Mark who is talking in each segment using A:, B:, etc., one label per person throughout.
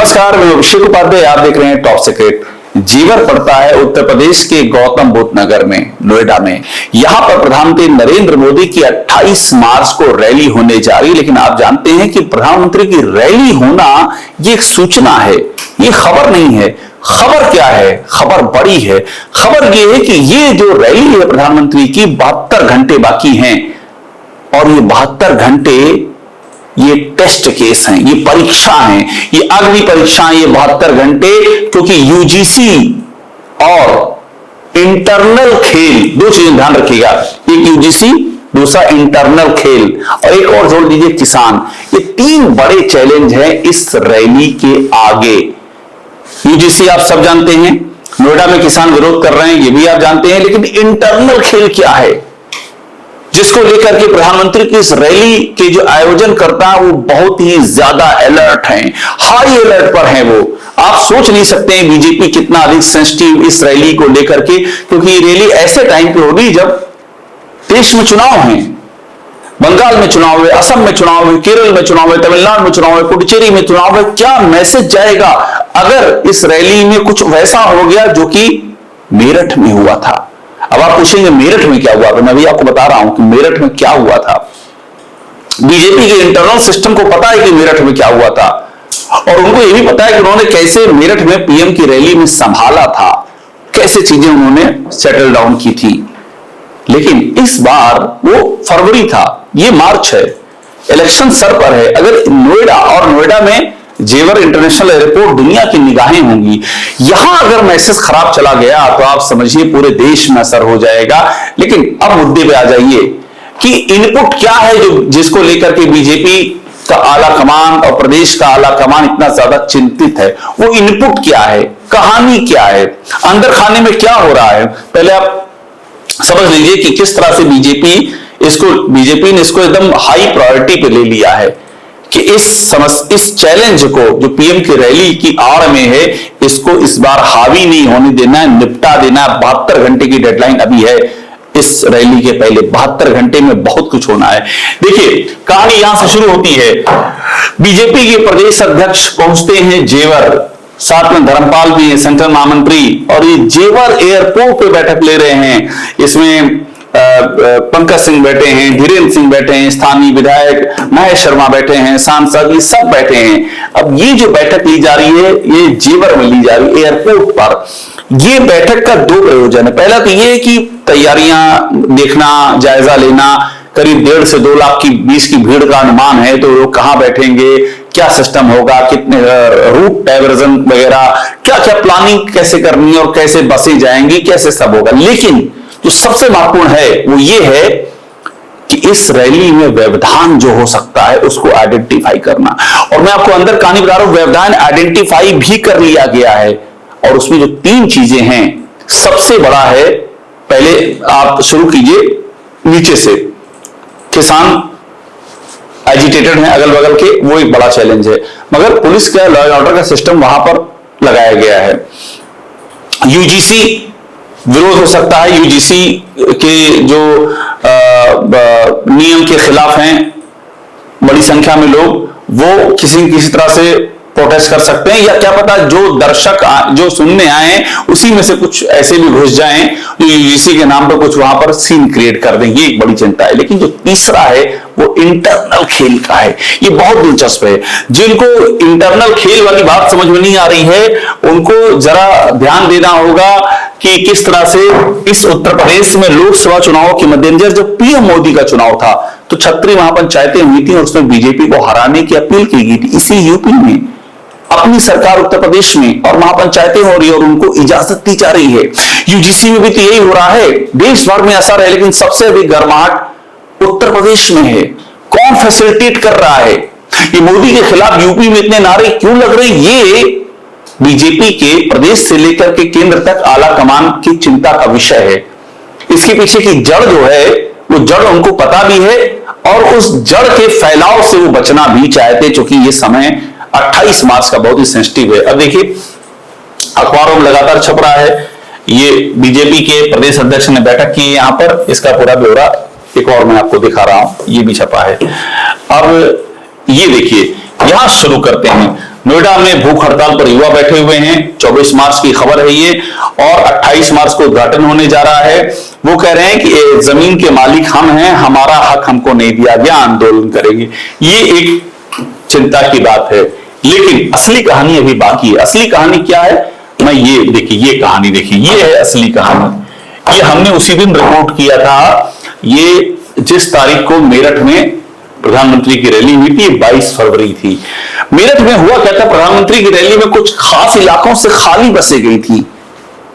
A: नमस्कार, मैं अभिषेक उपाध्याय। आप देख रहे हैं टॉप सीक्रेट। जेवर पड़ता है उत्तर प्रदेश के गौतम बुद्ध नगर में, नोएडा में। यहां पर प्रधानमंत्री नरेंद्र मोदी की 28 मार्च को रैली होने जा रही है। लेकिन आप जानते हैं कि प्रधानमंत्री की रैली होना ये एक सूचना है, ये खबर नहीं है। खबर क्या है? खबर बड़ी है। खबर ये है कि ये जो रैली है प्रधानमंत्री की, 72 घंटे बाकी हैं और ये 72 घंटे ये टेस्ट केस हैं, ये परीक्षा हैं, ये अग्नि परीक्षा, ये 72 घंटे। क्योंकि यूजीसी और इंटरनल खेल, दो चीजें ध्यान रखिएगा, एक यूजीसी, दूसरा इंटरनल खेल, और एक और जोड़ दीजिए किसान। ये तीन बड़े चैलेंज हैं इस रैली के आगे। यूजीसी आप सब जानते हैं, नोएडा में किसान विरोध कर रहे हैं, ये भी आप जानते हैं। लेकिन इंटरनल खेल क्या है, जिसको लेकर के प्रधानमंत्री की इस रैली के जो आयोजन करता है वो बहुत ही ज्यादा अलर्ट हैं, हाई अलर्ट पर हैं वो। आप सोच नहीं सकते हैं बीजेपी कितना अधिक सेंसिटिव इस रैली को लेकर के, क्योंकि ये रैली ऐसे टाइम पे होगी जब देश में चुनाव हैं। बंगाल में चुनाव है, असम में चुनाव है, केरल में चुनाव है, तमिलनाडु में चुनाव है, पुडुचेरी में चुनाव है। क्या मैसेज जाएगा अगर इस रैली में कुछ वैसा हो गया जो कि मेरठ में हुआ था? अब आप पूछेंगे मेरठ में क्या हुआ, तो मैं भी आपको बता रहा हूं कि मेरठ में क्या हुआ था। बीजेपी के इंटरनल सिस्टम को पता है कि मेरठ में क्या हुआ था, और उनको यह भी पता है कि उन्होंने कैसे मेरठ में पीएम की रैली में संभाला था, कैसे चीजें उन्होंने सेटल डाउन की थी। लेकिन इस बार वो फरवरी था, ये मार्च है, इलेक्शन सर पर है। अगर नोएडा, और नोएडा में जेवर इंटरनेशनल एयरपोर्ट, दुनिया की निगाहें होंगी, यहां अगर मैसेज खराब चला गया तो आप समझिए पूरे देश में असर हो जाएगा। लेकिन अब मुद्दे पे आ जाइए कि इनपुट क्या है जो जिसको लेकर के बीजेपी का आला कमान और प्रदेश का आला कमान इतना ज्यादा चिंतित है। वो इनपुट क्या है, कहानी क्या है, अंदर खाने में क्या हो रहा है, पहले आप समझ लीजिए कि किस तरह से बीजेपी ने इसको एकदम हाई प्रायोरिटी पे ले लिया है कि इस चैलेंज को जो पीएम की रैली की आड़ में है, इसको इस बार हावी नहीं होने देना है, निपटा देना है। 72 घंटे की डेडलाइन अभी है इस रैली के पहले। 72 घंटे में बहुत कुछ होना है। देखिए कहानी यहां से शुरू होती है। बीजेपी के प्रदेश अध्यक्ष पहुंचते हैं जेवर, साथ में धर्मपाल भी है, सेंट्रल महामंत्री, और ये जेवर एयरपोर्ट पे बैठक ले रहे हैं। इसमें पंकज सिंह बैठे हैं, धीरेन्द्र सिंह बैठे हैं, स्थानीय विधायक महेश शर्मा बैठे हैं, सांसद, ये सब बैठे हैं। अब ये जो बैठक ली जा रही है, ये जेवर में ली जा रही है, एयरपोर्ट पर। ये बैठक का दो प्रयोजन है। पहला तो ये कि तैयारियां देखना, जायजा लेना। करीब 1.5 से 2 लाख की 20 की भीड़ का अनुमान है, तो लोग कहां बैठेंगे, क्या सिस्टम होगा, कितने रूट डाइवर्जन वगैरह, क्या क्या प्लानिंग कैसे करनी है, और कैसे बसें जाएंगी, कैसे सब होगा। लेकिन जो सबसे महत्वपूर्ण है वो ये है कि इस रैली में व्यवधान जो हो सकता है उसको आइडेंटिफाई करना। और मैं आपको अंदर कहानी बता रहा हूं, व्यवधान आइडेंटिफाई भी कर लिया गया है। और उसमें जो 3 चीजें हैं, सबसे बड़ा है, पहले आप शुरू कीजिए नीचे से। किसान एजिटेटेड हैं अगल बगल के, वो एक बड़ा चैलेंज है, मगर पुलिस का, लॉ एंड ऑर्डर का सिस्टम वहां पर लगाया गया है। यूजीसी विरोध हो सकता है, यूजीसी के जो नियम के खिलाफ हैं बड़ी संख्या में लोग, वो किसी न किसी तरह से प्रोटेस्ट कर सकते हैं, या क्या पता जो दर्शक जो सुनने आए उसी में से कुछ ऐसे भी घुस जाएं जो यूजीसी के नाम पर कुछ वहां पर सीन क्रिएट कर दें। ये एक बड़ी चिंता है। लेकिन जो तीसरा है वो इंटरनल खेल का है। ये बहुत दिलचस्प है। जिनको इंटरनल खेल वाली बात समझ में नहीं आ रही है, उनको जरा ध्यान देना होगा कि किस तरह से इस उत्तर प्रदेश में लोकसभा चुनाव के मद्देनजर जब पीएम मोदी का चुनाव था तो 36 महापंचायतें हुई थी और उसमें बीजेपी को हराने की अपील की गई थी। इसी यूपी में अपनी सरकार उत्तर प्रदेश में और महापंचायतें हो रही है और उनको इजाजत दी जा रही है। यूजीसी में भी तो यही हो रहा है। देश भर में असर है, लेकिन सबसे अधिक गर्माहट उत्तर प्रदेश में है। कौन फैसिलिटेट कर रहा है? ये मोदी के खिलाफ यूपी में इतने नारे क्यों लग रहे हैं? ये बीजेपी के प्रदेश से लेकर के केंद्र तक आला कमान की चिंता का विषय है। इसके पीछे की जड़ जो है, वो जड़ उनको पता भी है, और उस जड़ के फैलाव से वो बचना भी चाहते, क्योंकि ये समय 28 मार्च का बहुत ही सेंसिटिव है। अब देखिए अखबारों में लगातार छप रहा है, ये बीजेपी के प्रदेश अध्यक्ष ने बैठक की है यहां पर, इसका पूरा ब्यौरा एक और मैं आपको दिखा रहा हूं, ये भी छपा है। अब ये देखिए, यहां शुरू करते हैं। नोएडा में भूख हड़ताल पर युवा बैठे हुए हैं। 24 मार्च की खबर है ये, और 28 मार्च को उद्घाटन होने जा रहा है। वो कह रहे हैं कि जमीन के मालिक हम हैं, हमारा हक हमको नहीं दिया गया, आंदोलन करेंगे। ये एक चिंता की बात है, लेकिन असली कहानी अभी बाकी है। असली कहानी क्या है, मैं ये देखिए, ये कहानी देखिए, ये है असली कहानी। ये हमने उसी दिन रिपोर्ट किया था। ये जिस तारीख को मेरठ में प्रधानमंत्री की रैली हुई थी, 22 फरवरी थी। मेरठ में हुआ क्या था, प्रधानमंत्री की रैली में कुछ खास इलाकों से खाली बसें गई थी।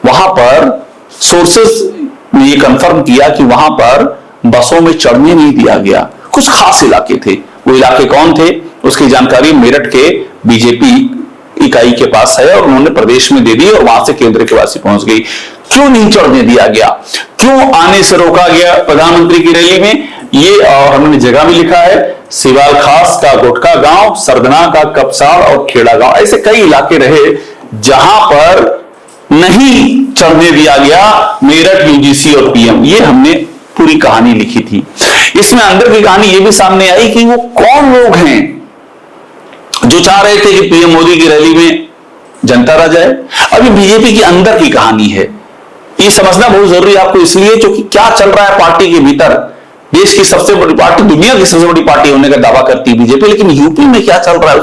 A: वहां पर सोर्सेस ने ये कंफर्म किया कि वहां पर बसों में चढ़ने नहीं दिया गया। कुछ खास इलाके थे, वो इलाके कौन थे उसकी जानकारी मेरठ के बीजेपी इकाई के पास है, और उन्होंने प्रदेश में दे दी और वहां से केंद्र के वासी पहुंच गई। क्यों नहीं चढ़ने दिया गया, क्यों आने से रोका गया प्रधानमंत्री की रैली में, ये और हमने जगह भी लिखा है। सिवाल खास का गुटका गांव, सरदना का कपसार और खेड़ा गांव, ऐसे कई इलाके रहे जहां पर नहीं चढ़ने दिया गया मेरठ यूजीसी और पीएम। ये हमने पूरी कहानी लिखी थी। इसमें अंदर की कहानी ये भी सामने आई कि वो कौन लोग हैं जो चाह रहे थे कि पीएम मोदी की रैली में जनता रह जाए। अभी बीजेपी की अंदर की कहानी है, ये समझना बहुत जरूरी है आपको, इसलिए क्योंकि क्या चल रहा है पार्टी के भीतर। देश की सबसे बड़ी पार्टी, दुनिया की सबसे बड़ी पार्टी होने का दावा करती है बीजेपी, लेकिन यूपी में क्या चल रहा है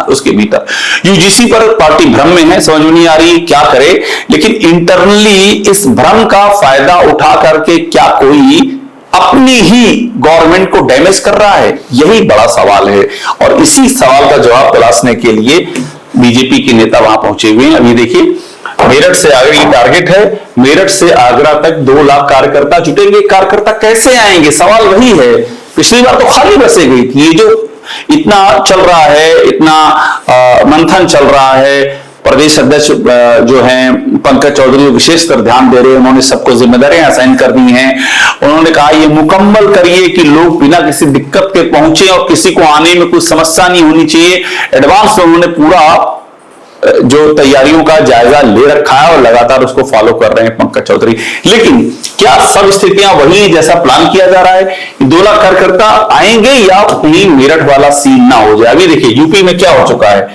A: उसके भीतर। यूजीसी पर पार्टी भ्रम में है, समझ में नहीं आ रही क्या करे, लेकिन इंटरनली इस भ्रम का फायदा उठा करके क्या कोई अपनी ही गवर्नमेंट को डैमेज कर रहा है, यही बड़ा सवाल है। और इसी सवाल का जवाब तलाशने के लिए बीजेपी के नेता वहां पहुंचे हुए हैं। अभी देखिए, मेरठ से आगे की टारगेट है, मेरठ से आगरा तक 2 लाख कार्यकर्ता जुटेंगे। कार्यकर्ता कैसे आएंगे, सवाल वही है। पिछली बार तो खाली बसें गई थी। ये जो इतना चल रहा है, इतना मंथन चल रहा है, प्रदेश अध्यक्ष जो हैं पंकज चौधरी विशेषकर ध्यान दे रहे हैं, उन्होंने सबको जिम्मेदारियां असाइन कर दी हैं। उन्होंने कहा ये मुकम्मल करिए कि लोग बिना किसी दिक्कत के पहुंचे और किसी को आने में कोई समस्या नहीं होनी चाहिए। एडवांस में उन्होंने पूरा जो तैयारियों का जायजा ले रखा है और लगातार उसको फॉलो कर रहे हैं पंकज चौधरी। लेकिन क्या सब स्थितियां वही है जैसा प्लान किया जा रहा है, 2 लाख कार्यकर्ता आएंगे या कहीं मेरठ वाला सीन ना हो जाए। अभी देखिए यूपी में क्या हो चुका है,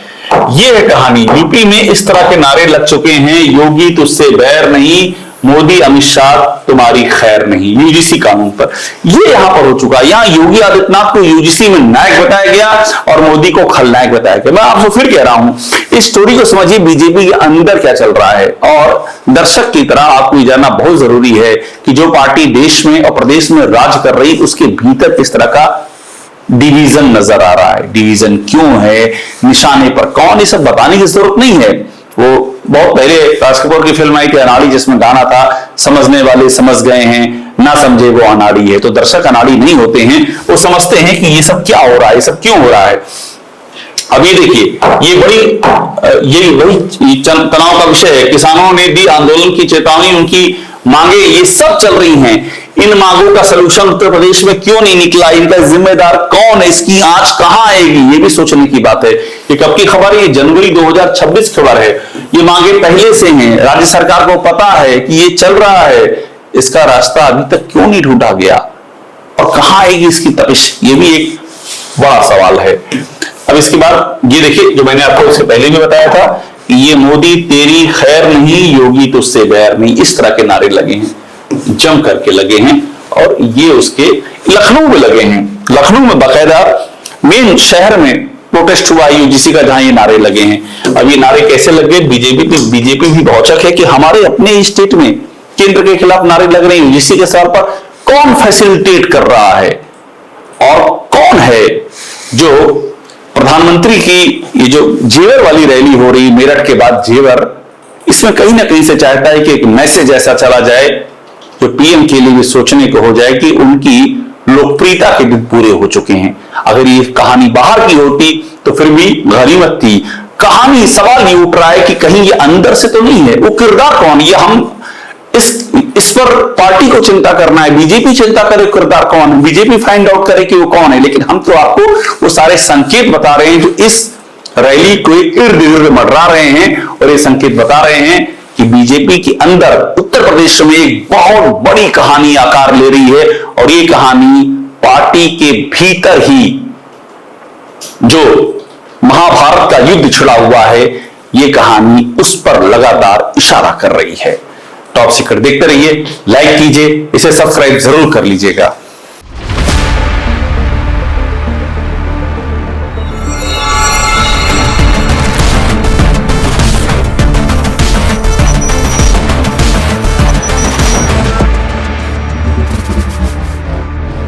A: ये है कहानी। यूपी में इस तरह के नारे लग चुके हैं, योगी तुझसे बैर नहीं, मोदी अमित शाह तुम्हारी खैर नहीं, यूजीसी कानून पर। ये यहां पर हो चुका है। यहां योगी आदित्यनाथ को यूजीसी में नायक बताया गया और मोदी को खलनायक बताया गया। मैं आपको फिर कह रहा हूं, इस स्टोरी को समझिए, बीजेपी के अंदर क्या चल रहा है। और दर्शक की तरह आपको ये जानना बहुत जरूरी है कि जो पार्टी देश में और प्रदेश में राज कर रही, उसके भीतर किस तरह का डिवीजन नजर आ रहा है। डिवीजन क्यों है, निशाने पर कौन, ये सब बताने की जरूरत नहीं है। वो बहुत पहले राज कपूर की फिल्म आई थी अनाड़ी, जिसमें गाना था समझने वाले समझ गए हैं, ना समझे वो अनाड़ी है। तो दर्शक अनाड़ी नहीं होते हैं, वो समझते हैं कि ये सब क्या हो रहा है, ये सब क्यों हो रहा है। अब ये देखिए, ये वही तनाव का विषय है। किसानों ने दी आंदोलन की चेतावनी, उनकी मांगे ये सब चल रही हैं। इन मांगों का सलूशन उत्तर प्रदेश में क्यों नहीं निकला, इनका जिम्मेदार कौन है, इसकी आंच कहां आएगी, ये भी सोचने की बात है। ये कब की खबर है, ये जनवरी 2026 खबर है। ये मांगे पहले से हैं, राज्य सरकार को पता है कि ये चल रहा है, इसका रास्ता अभी तक क्यों नहीं ढूंढा गया और कहां आएगी इसकी तपिश, ये भी एक बड़ा सवाल है। अब इसके बाद ये देखिए, जो मैंने आपको इससे पहले भी बताया था, ये मोदी तेरी खैर नहीं, योगी तुझसे बैर नहीं, इस तरह के नारे लगे हैं, जम करके लगे हैं। और ये उसके लखनऊ में लगे हैं, लखनऊ में बाकायदा मेन शहर में प्रोटेस्ट हुआ यूजीसी का, जहां ये नारे लगे हैं। अब ये नारे कैसे लगे, बीजेपी भी भौचक है कि हमारे अपने स्टेट में केंद्र के खिलाफ नारे लग रहे हैं। यूजीसी के सवाल पर कौन फैसिलिटेट कर रहा है और कौन है जो प्रधानमंत्री की ये जो जेवर वाली रैली हो रही मेरठ के बाद जेवर, इसमें कहीं ना कहीं से चाहता है कि एक मैसेज ऐसा चला जाए जो पीएम के लिए भी सोचने को हो जाए कि उनकी लोकप्रियता के दिन पूरे हो चुके हैं। अगर ये कहानी बाहर की होती तो फिर भी गनीमत थी। कहानी सवाल ये उठ रहा है कि कहीं ये अंदर से तो नहीं है, वो किरदार कौन, ये हम इस पर पार्टी को चिंता करना है, बीजेपी चिंता करे किरदार कौन है, बीजेपी फाइंड आउट करे कि वो कौन है। लेकिन हम तो आपको वो सारे संकेत बता रहे हैं जो इस रैली को इर्द गिर्द मंडरा रहे हैं, और ये संकेत बता रहे हैं कि बीजेपी के अंदर उत्तर प्रदेश में एक बहुत बड़ी कहानी आकार ले रही है। और ये कहानी पार्टी के भीतर ही जो महाभारत का युद्ध छिड़ा हुआ है, ये कहानी उस पर लगातार इशारा कर रही है। टॉप सीक्रेट देखते रहिए, लाइक कीजिए, इसे सब्सक्राइब जरूर कर लीजिएगा।